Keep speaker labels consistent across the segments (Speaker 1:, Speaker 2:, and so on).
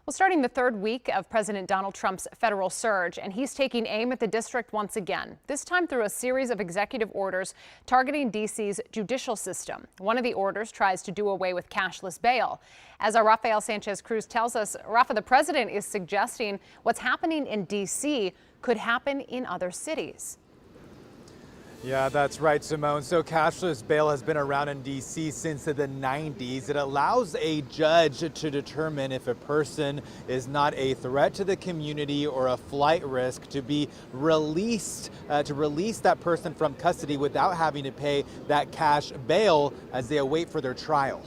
Speaker 1: Well, starting the third week of President Donald Trump's federal surge, and he's taking aim at the district once again, this time through a series of executive orders targeting D.C.'s judicial system. One of the orders tries to do away with cashless bail. As our Rafael Sanchez Cruz tells us, Rafa, the president is suggesting what's happening in D.C. could happen in other cities.
Speaker 2: Yeah, that's right, Simone. So cashless bail has been around in D.C. since the 90s. It allows a judge to determine if a person is not a threat to the community or a flight risk to be released, to release that person from custody without having to pay that cash bail as they await for their trial.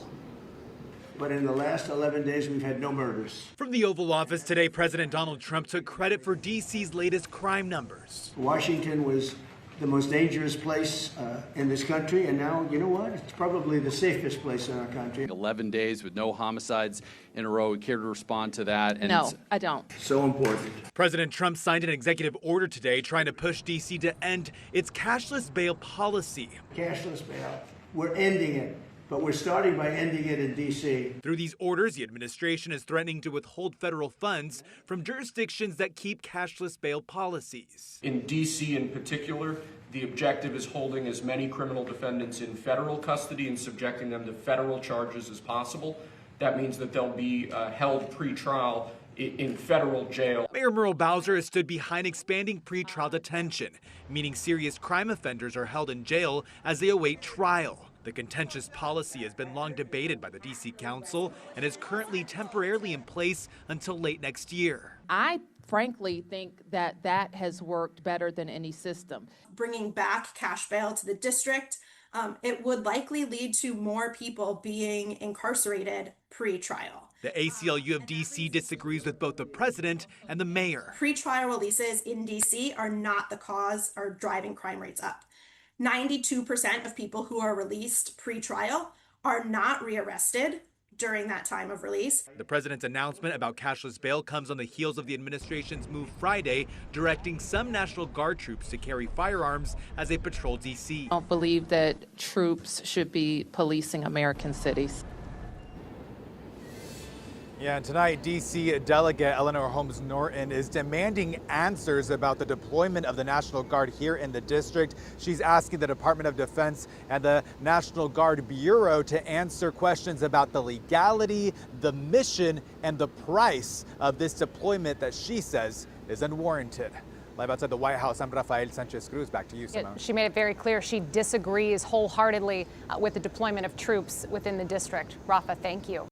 Speaker 3: But in the last 11 days, we've had no murders.
Speaker 2: From the Oval Office today, President Donald Trump took credit for D.C.'s latest crime numbers.
Speaker 3: Washington was the most dangerous place in this country, and now, you know what? It's probably the safest place in our country.
Speaker 4: 11 days with no homicides in a row. Care to respond to that?
Speaker 5: And no, I don't.
Speaker 3: So important.
Speaker 2: President Trump signed an executive order today trying to push D.C. to end its cashless bail policy.
Speaker 3: Cashless bail. We're ending it. But we're starting by ending it in D.C.
Speaker 2: Through these orders, the administration is threatening to withhold federal funds from jurisdictions that keep cashless bail policies.
Speaker 6: In D.C. in particular, the objective is holding as many criminal defendants in federal custody and subjecting them to federal charges as possible. That means that they'll be held pre-trial in federal jail.
Speaker 2: Mayor Murrell Bowser has stood behind expanding pretrial detention, meaning serious crime offenders are held in jail as they await trial. The contentious policy has been long debated by the D.C. Council and is currently temporarily in place until late next year.
Speaker 5: I frankly think that has worked better than any system.
Speaker 7: Bringing back cash bail to the district, it would likely lead to more people being incarcerated pre-trial.
Speaker 2: The ACLU of D.C. disagrees with both the president and the mayor.
Speaker 7: Pre-trial releases in D.C. are not the cause or driving crime rates up. 92% of people who are released pre-trial are not rearrested during that time of release.
Speaker 2: The president's announcement about cashless bail comes on the heels of the administration's move Friday, directing some National Guard troops to carry firearms as they patrol D.C.
Speaker 5: I don't believe that troops should be policing American cities.
Speaker 2: Yeah, and tonight, D.C. Delegate Eleanor Holmes Norton is demanding answers about the deployment of the National Guard here in the district. She's asking the Department of Defense and the National Guard Bureau to answer questions about the legality, the mission, and the price of this deployment that she says is unwarranted. Live outside the White House, I'm Rafael Sanchez Cruz. Back to you, Simone.
Speaker 1: She made it very clear she disagrees wholeheartedly with the deployment of troops within the district. Rafa, thank you.